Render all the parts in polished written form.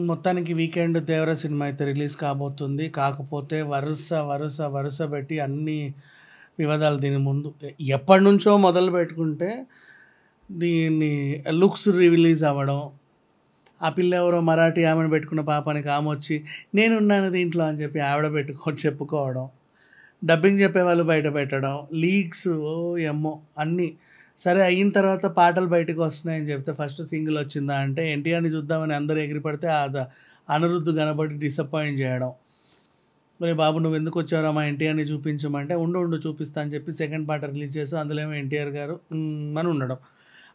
మొత్తానికి వీకెండ్ 'దేవర' సినిమా అయితే రిలీజ్ కాబోతుంది. కాకపోతే వరుస పెట్టి అన్ని వివాదాలు దీని ముందు ఎప్పటినుంచో మొదలుపెట్టుకుంటే దీన్ని లుక్స్ రిలీజ్ అవ్వడం, ఆ పిల్ల ఎవరో మరాఠీ ఆమెను పెట్టుకున్న పాపానికి ఆమొచ్చి నేనున్నాను దీంట్లో అని చెప్పి ఆవిడ చెప్పుకోవడం, డబ్బింగ్ చెప్పేవాళ్ళు బయట పెట్టడం, లీక్స్ ఎమ్మో అన్నీ. సరే అయిన తర్వాత పాటలు బయటకు వస్తున్నాయని చెప్తే ఫస్ట్ సింగిల్ వచ్చిందా అంటే ఎన్టీఆర్ని చూద్దామని అందరూ ఎగిరిపడితే అనిరుద్ధ్ కనబడి డిసప్పాయింట్ చేయడం. మరి బాబు నువ్వు ఎందుకు వచ్చావురా మా ఎన్టీఆర్ని చూపించమంటే ఉండు చూపిస్తా అని చెప్పి సెకండ్ పాట రిలీజ్ చేసి అందులో ఏమో ఎన్టీఆర్ గారు అని ఉండడం,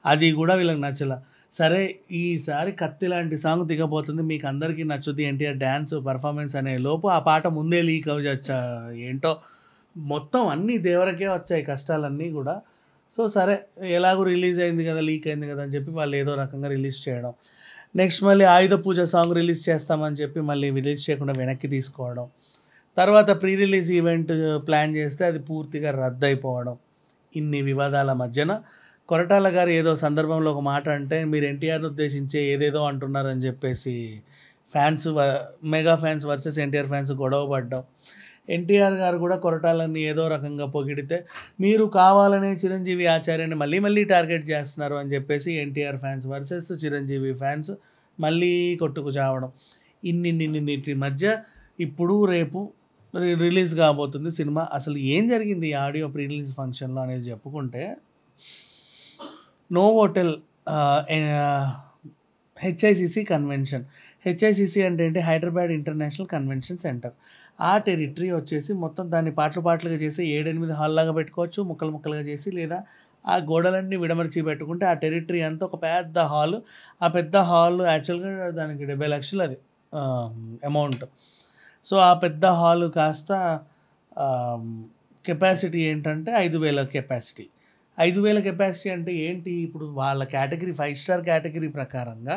అది కూడా వీళ్ళకి నచ్చలా. సరే ఈసారి కత్తి లాంటి సాంగ్ దిగబోతుంది, మీకు అందరికీ నచ్చుద్ది ఎన్టీఆర్ డ్యాన్స్ పర్ఫార్మెన్స్ అనే లోపు ఆ పాట ముందే లీక్ వచ్చా ఏంటో మొత్తం అన్నీ దేవరకే వచ్చాయి కష్టాలన్నీ కూడా. సో సరే ఎలాగో రిలీజ్ అయింది కదా, లీక్ అయింది కదా అని చెప్పి వాళ్ళు ఏదో రకంగా రిలీజ్ చేయడం. నెక్స్ట్ మళ్ళీ ఆయుధ పూజ సాంగ్ రిలీజ్ చేస్తామని చెప్పి మళ్ళీ రిలీజ్ చేయకుండా వెనక్కి తీసుకోవడం. తర్వాత ప్రీ రిలీజ్ ఈవెంట్ ప్లాన్ చేస్తే అది పూర్తిగా రద్దయిపోవడం. ఇన్ని వివాదాల మధ్యన కొరటాల గారు ఏదో సందర్భంలో ఒక మాట అంటే మీరు ఎన్టీఆర్ని ఉద్దేశించే ఏదేదో అంటున్నారని చెప్పేసి mega fans versus NTR fans గొడవ పడ్డాం. ఎన్టీఆర్ గారు కూడా కొరటాలని ఏదో రకంగా పొగిడితే మీరు కావాలనే చిరంజీవి ఆచార్యని మళ్ళీ టార్గెట్ చేస్తున్నారు అని చెప్పేసి NTR fans versus Chiranjeevi fans మళ్ళీ కొట్టుకు చావడం. ఇన్నింటి మధ్య ఇప్పుడు రేపు రిలీజ్ కాబోతుంది సినిమా. అసలు ఏం జరిగింది ఈ ఆడియో ప్రీ రిలీజ్ ఫంక్షన్లో అనేది చెప్పుకుంటే, నోవోటెల్ హెచ్ఐసిసి కన్వెన్షన్. హెచ్ఐసిసి అంటే ఏంటి? Hyderabad international convention centre. ఆ టెరిటరీ వచ్చేసి మొత్తం దాన్ని పాటలుగా చేసి 7-8 హాల్లాగా పెట్టుకోవచ్చు, ముక్కలుగా చేసి, లేదా ఆ గోడలన్నీ విడమర్చి పెట్టుకుంటే ఆ టెరిటరీ అంతా ఒక పెద్ద హాలు. ఆ పెద్ద హాల్ యాక్చువల్గా దానికి 70 లక్షలు అది అమౌంట్. సో ఆ పెద్ద హాలు కాస్త కెపాసిటీ ఏంటంటే 5,000 కెపాసిటీ. 5,000 కెపాసిటీ అంటే ఏంటి? ఇప్పుడు వాళ్ళ కేటగిరీ 5 స్టార్ కేటగిరీ ప్రకారంగా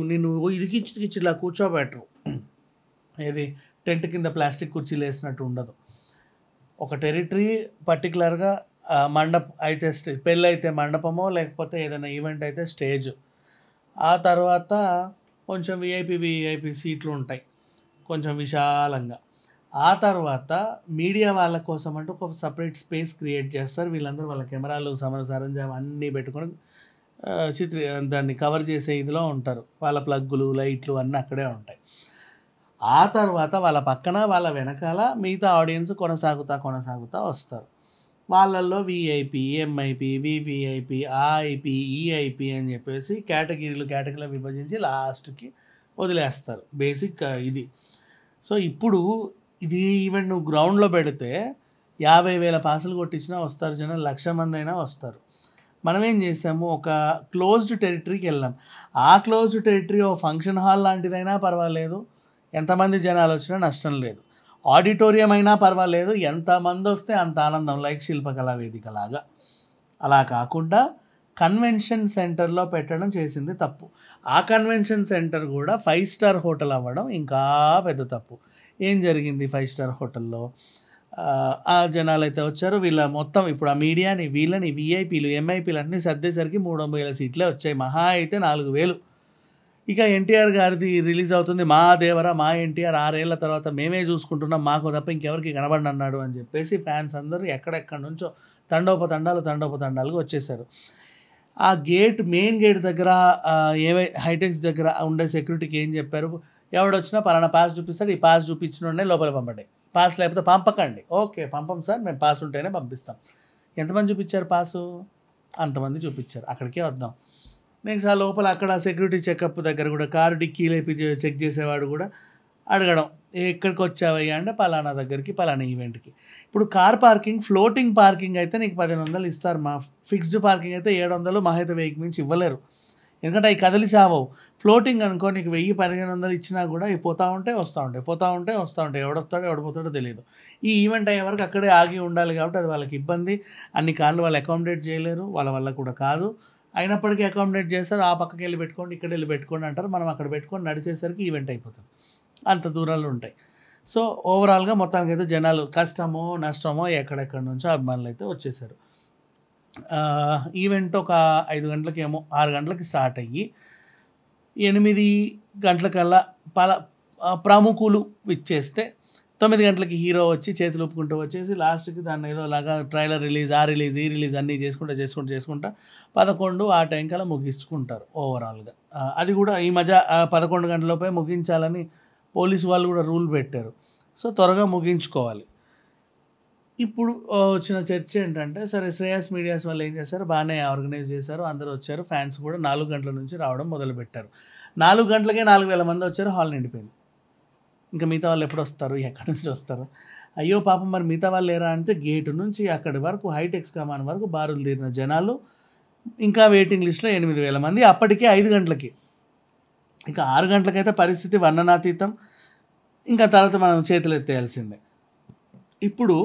నిన్ను ఇరికిచ్చి ఇలా కూర్చోబెట్టరు. ఏది టెంట్ కింద ప్లాస్టిక్ కుర్చీలు వేసినట్టు ఉండదు. ఒక టెరిటరీ పర్టికులర్గా అయితే పెళ్ళి అయితే మండపమో, లేకపోతే ఏదైనా ఈవెంట్ అయితే స్టేజ్. ఆ తర్వాత కొంచెం విఐపి సీట్లు ఉంటాయి కొంచెం విశాలంగా. ఆ తర్వాత మీడియా వాళ్ళ కోసం అంటూ ఒక సపరేట్ స్పేస్ క్రియేట్ చేస్తారు. వీళ్ళందరూ వాళ్ళ కెమెరాలు సరంజామా అన్నీ పెట్టుకొని దాన్ని కవర్ చేసే ఇదిలో ఉంటారు. వాళ్ళ ప్లగ్గులు లైట్లు అన్నీ అక్కడే ఉంటాయి. ఆ తర్వాత వాళ్ళ పక్కన వాళ్ళ వెనకాల మిగతా ఆడియన్స్ కొనసాగుతా వస్తారు. వాళ్ళల్లో విఐపి, ఎంఐపి, వివిఐపి, ఆఐపి, ఈఐపి అని చెప్పేసి కేటగిరీలు విభజించి లాస్ట్కి వదిలేస్తారు. బేసిక్ ఇది. సో ఇప్పుడు ఇది ఈవెంట్ నువ్వు గ్రౌండ్లో పెడితే 50,000 పాసులు కొట్టించినా వస్తారు జనం, 1,00,000 మంది అయినా వస్తారు. మనం ఏం చేసాము, ఒక క్లోజ్డ్ టెరిటరీకి వెళ్ళాం. ఆ క్లోజ్డ్ టెరిటరీ ఓ ఫంక్షన్ హాల్ లాంటిదైనా పర్వాలేదు, ఎంతమంది జనాలు వచ్చినా నష్టం లేదు. ఆడిటోరియం అయినా పర్వాలేదు, ఎంతమంది వస్తే అంత ఆనందం, లైక్ శిల్పకళా వేదిక లాగా. అలా కాకుండా కన్వెన్షన్ సెంటర్లో పెట్టడం చేసింది తప్పు. ఆ కన్వెన్షన్ సెంటర్ కూడా 5 స్టార్ హోటల్ అవ్వడం ఇంకా పెద్ద తప్పు. ఏం జరిగింది 5 స్టార్ హోటల్లో? ఆ జనాలు అయితే వచ్చారు. వీళ్ళ మొత్తం ఇప్పుడు ఆ మీడియాని, వీళ్ళని, విఐపీలు, ఎంఐపీలు అన్నీ సర్దేసరికి 300,000 సీట్లే వచ్చాయి. మహా అయితే 4,000. ఇక ఎన్టీఆర్ గారిది రిలీజ్ అవుతుంది. మా దేవరా మా ఎన్టీఆర్ 6 ఏళ్ల తర్వాత మేమే చూసుకుంటున్నాం, మాకు తప్ప ఇంకెవరికి కనబడన్నాడు అని చెప్పేసి ఫ్యాన్స్ అందరూ ఎక్కడెక్కడి నుంచో తండోపతండాలుగా వచ్చేసారు. ఆ మెయిన్ గేట్ దగ్గర హైటెక్స్ దగ్గర ఉండే సెక్యూరిటీకి ఏం చెప్పారు, ఎవడొచ్చినా పలానా పాస్ చూపిస్తాడు, ఈ పాస్ చూపించిన లోపల పంపండి, పాస్ లేకపోతే పంపకండి. ఓకే పంపం సార్, మేము పాస్ ఉంటేనే పంపిస్తాం. ఎంతమంది చూపించారు పాసు? అంతమంది చూపించారు. అక్కడికే వద్దాం. నెక్స్ట్ ఆ లోపల అక్కడ సెక్యూరిటీ చెకప్ దగ్గర కూడా కారు డిక్కీలేపి చెక్ చేసేవాడు కూడా అడగడం, ఎక్కడికి వచ్చావయ్యా అంటే పలానా దగ్గరికి, పలానా ఈవెంట్కి. ఇప్పుడు కార్ పార్కింగ్, ఫ్లోటింగ్ పార్కింగ్ అయితే నీకు 1,500 ఇస్తారు. మా ఫిక్స్డ్ పార్కింగ్ అయితే 700, మహా అయితే 1,000 మించి ఇవ్వలేరు. ఎందుకంటే అవి కదిలి చావవు. ఫ్లోటింగ్ అనుకో నీకు 1,000-1,500 ఇచ్చినా కూడా ఇవి పోతూ ఉంటాయి. ఎవడొస్తాడో ఎవడిపోతాడో తెలియదు. ఈ ఈవెంట్ అయ్యే వరకు అక్కడే ఆగి ఉండాలి కాబట్టి అది వాళ్ళకి ఇబ్బంది. అన్ని కార్లు వాళ్ళు అకామిడేట్ చేయలేరు, వాళ్ళ వల్ల కూడా కాదు. అయినప్పటికీ అకామిడేట్ చేస్తారు. ఆ పక్కకి వెళ్ళి పెట్టుకోండి, ఇక్కడ వెళ్ళి పెట్టుకోండి అంటారు. మనం అక్కడ పెట్టుకొని నడిచేసరికి ఈవెంట్ అయిపోతుంది. అంత దూరాలు ఉంటాయి. సో ఓవరాల్గా మొత్తానికి అయితే జనాలు కష్టమో నష్టమో ఎక్కడెక్కడి నుంచో అభిమానులు అయితే వచ్చేసారు. ఈవెంట్ ఒక 5 గంటలకేమో 6 గంటలకి స్టార్ట్ అయ్యి 8 గంటలకల్లా ప్రముఖులు ఇచ్చేస్తే 9 గంటలకి హీరో వచ్చి చేతులు ఒప్పుకుంటూ వచ్చేసి లాస్ట్కి దాన్ని ఏదో లాగా ట్రైలర్ రిలీజ్, ఆ రిలీజ్, ఈ రిలీజ్ అన్నీ చేసుకుంటా 11 ఆ టైం కల్లా ముగించుకుంటారు ఓవరాల్గా. అది కూడా ఈ మధ్య 11 గంటలపై ముగించాలని పోలీసు వాళ్ళు కూడా రూల్ పెట్టారు. సో త్వరగా ముగించుకోవాలి. ఇప్పుడు వచ్చిన చర్చ ఏంటంటే, సరే శ్రేయస్ మీడియాస్ వాళ్ళు ఏం చేశారు, బాగానే ఆర్గనైజ్ చేశారు, అందరూ వచ్చారు, ఫ్యాన్స్ కూడా 4 గంటల నుంచి రావడం మొదలుపెట్టారు. 4 గంటలకే 4,000 మంది వచ్చారు, హాల్ నిండిపోయింది. ఇంకా మిగతా వాళ్ళు ఎప్పుడు వస్తారు, ఎక్కడి నుంచి వస్తారు? అయ్యో పాపం, మరి మిగతా వాళ్ళు లేరా అంటే గేటు నుంచి అక్కడి వరకు హైటెక్స్ కమాన్ వరకు బారులు తీరిన జనాలు, ఇంకా వెయిటింగ్ లిస్ట్లో 8,000 మంది అప్పటికే 5 గంటలకి. ఇక 6 గంటలకైతే పరిస్థితి వర్ణనాతీతం. ఇంకా తర్వాత మనం చేతులు ఎత్తేయాల్సిందే. ఇప్పుడు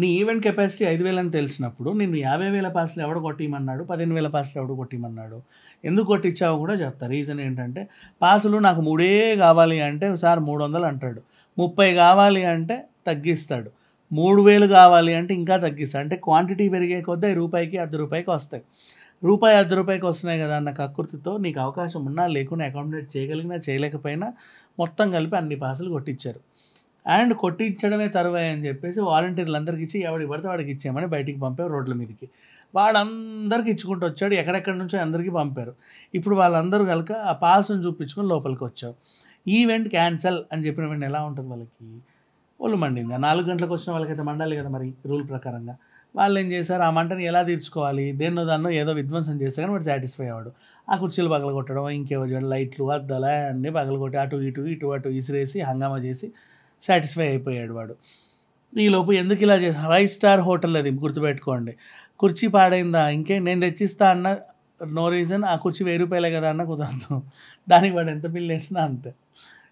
నీ ఈవెంట్ కెపాసిటీ 5,000 అని తెలిసినప్పుడు నిన్ను 50,000 పాస్లు ఎవడు కొట్టిమన్నాడు, 15,000 పాస్లు ఎవడు కొట్టిమన్నాడు, ఎందుకు కొట్టించావో కూడా చెప్తా. రీజన్ ఏంటంటే, పాసులు నాకు 3 కావాలి అంటే సార్ 300 అంటాడు, 30 కావాలి అంటే తగ్గిస్తాడు, 3,000 కావాలి అంటే ఇంకా తగ్గిస్తాడు. అంటే క్వాంటిటీ పెరిగే కొద్దీ రూపాయికి ₹10 వస్తాయి. ₹10 వస్తున్నాయి కదా అన్న కక్కుర్తితో నీకు అవకాశం ఉన్నా లేకున్నా, అకామిడేట్ చేయగలిగినా చేయలేకపోయినా మొత్తం కలిపి అన్ని పాసులు కొట్టించారు. అండ్ కొట్టించడమే తరువాయి అని చెప్పేసి వాలంటీర్లు అందరికి ఇచ్చి ఎవడికి పడితే వాడికి ఇచ్చామని బయటికి పంపారు రోడ్ల మీదకి. వాడందరికి ఇచ్చుకుంటూ వచ్చాడు, ఎక్కడెక్కడి నుంచో అందరికీ పంపారు. ఇప్పుడు వాళ్ళందరూ కనుక ఆ పాస్ను చూపించుకొని లోపలికి వచ్చారు. ఈవెంట్ క్యాన్సల్ అని చెప్పిన వెంటనే ఎలా ఉంటుంది వాళ్ళకి, ఒళ్ళు మండింది. 4 గంటలకు వచ్చిన వాళ్ళకైతే మండాలి కదా మరి రూల్ ప్రకారంగా. వాళ్ళు ఏం చేశారు, ఆ మంటని ఎలా తీర్చుకోవాలి, దాన్నో ఏదో విధ్వంసం చేస్తే కానీ వాడు సాటిస్ఫై అవ్వడు. ఆ కుర్చీలు పగలగొట్టడం, ఇంకేవో చేయడం, లైట్లు అద్దాలు అన్నీ పగలగొట్టి అటు ఇసిరేసి హంగామా చేసి సాటిస్ఫై అయిపోయాడు వాడు. ఈలోపు ఎందుకు ఇలా చేసి 5 స్టార్ హోటల్ అది గుర్తుపెట్టుకోండి. కుర్చీ పాడైందా, నేను తెచ్చిస్తా అన్న నో రీజన్, ఆ కుర్చీ ₹1000 కదా అన్న కుదరదు. దానికి వాడు ఎంత బిల్ వేసినా అంతే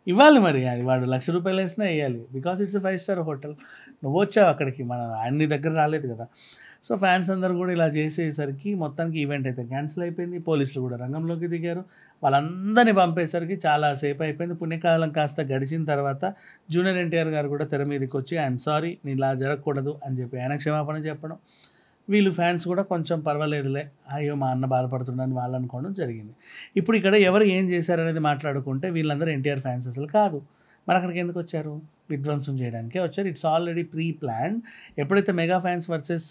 ఇవ్వాలి. మరి అది వాడు ₹1,00,000 వేసినా వేయాలి, బికాస్ ఇట్స్ 5 స్టార్ హోటల్. నువ్వు వచ్చావు అక్కడికి, మన అన్ని దగ్గర రాలేదు కదా. సో ఫ్యాన్స్ అందరూ కూడా ఇలా చేసేసరికి మొత్తానికి ఈవెంట్ అయితే క్యాన్సిల్ అయిపోయింది. పోలీసులు కూడా రంగంలోకి దిగారు. వాళ్ళందరినీ పంపేసరికి చాలా సేపు అయిపోయింది. పుణ్యకాలం కాస్త గడిచిన తర్వాత జూనియర్ ఎన్టీఆర్ గారు కూడా తెర మీదకి వచ్చి ఐఎమ్ సారీ, నేను ఇలా జరగకూడదు అని చెప్పి ఆయన క్షమాపణ చెప్పడం, వీళ్ళు ఫ్యాన్స్ కూడా కొంచెం పర్వాలేదులే, అయ్యో మా అన్న బాధపడుతున్నారని వాళ్ళు అనుకోవడం జరిగింది. ఇప్పుడు ఇక్కడ ఎవరు ఏం చేశారనేది మాట్లాడుకుంటే వీళ్ళందరూ ఎన్టీఆర్ ఫ్యాన్స్ అసలు కాదు. మరి అక్కడికి ఎందుకు వచ్చారు, విధ్వంసం చేయడానికే వచ్చారు. It's already pre plan. ఎప్పుడైతే mega fans versus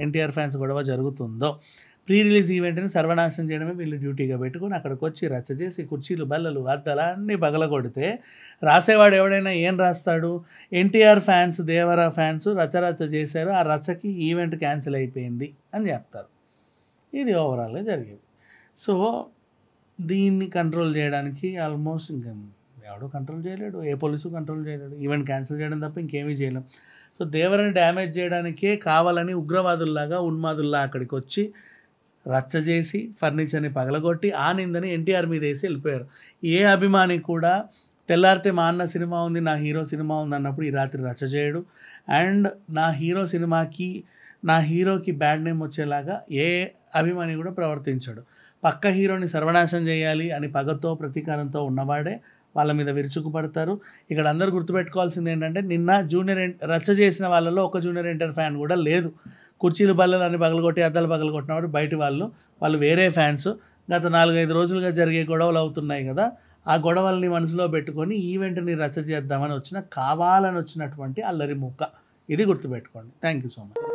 NTR fans గొడవ జరుగుతుందో, ప్రీ రిలీజ్ ఈవెంట్ని సర్వనాశనం చేయడమే వీళ్ళు డ్యూటీగా పెట్టుకుని అక్కడికి వచ్చి రచ్చ చేసి కుర్చీలు, బల్లలు, అద్దలు అన్నీ పగలగొడితే రాసేవాడు ఎవడైనా ఏం రాస్తాడు, ఎన్టీఆర్ ఫ్యాన్స్, దేవరా ఫ్యాన్స్ రచ్చ చేశారు, ఆ రచ్చకి ఈవెంట్ క్యాన్సిల్ అయిపోయింది అని చెప్తారు. ఇది ఓవరాల్గా జరిగేది. సో దీన్ని కంట్రోల్ చేయడానికి ఆల్మోస్ట్ ఇంకా ఎవడో కంట్రోల్ చేయలేడు, ఏ పోలీసు కంట్రోల్ చేయలేడు. ఈవెంట్ క్యాన్సిల్ చేయడం తప్ప ఇంకేమీ చేయలేం. సో దేవరని డ్యామేజ్ చేయడానికే కావాలని ఉగ్రవాదుల్లాగా, ఉన్మాదుల్లా అక్కడికి వచ్చి రచ్చ చేసి ఫర్నిచర్ని పగలగొట్టి ఆ నిందని ఎన్టీఆర్ మీద వేసి వెళ్ళిపోయారు. ఏ అభిమాని కూడా తెల్లారితే మా అన్న సినిమా ఉంది, నా హీరో సినిమా ఉంది అన్నప్పుడు ఈ రాత్రి రచ్చ చేయడు. అండ్ నా హీరోకి బ్యాడ్ నేమ్ వచ్చేలాగా ఏ అభిమాని కూడా ప్రవర్తించాడు. పక్క హీరోని సర్వనాశనం చేయాలి అని పగతో, ప్రతీకారంతో ఉన్నవాడే వాళ్ళ మీద విరుచుకుపడతారు. ఇక్కడ అందరూ గుర్తుపెట్టుకోవాల్సింది ఏంటంటే, నిన్న రచ్చ చేసిన వాళ్ళలో ఒక జూనియర్ ఎన్టీఆర్ ఫ్యాన్ కూడా లేదు. కుర్చీలు, బల్లలు అన్ని పగలగొట్టి అద్దాలు పగలగొట్టినవాడు బయట వాళ్ళు వేరే ఫ్యాన్స్. గత 4-5 రోజులుగా జరిగే గొడవలు అవుతున్నాయి కదా, ఆ గొడవల్ని మనసులో పెట్టుకొని ఈవెంట్ని రచ్చ చేద్దామని కావాలని వచ్చినటువంటి అల్లరి ముక్క. ఇది గుర్తుపెట్టుకోండి. Thank you so much.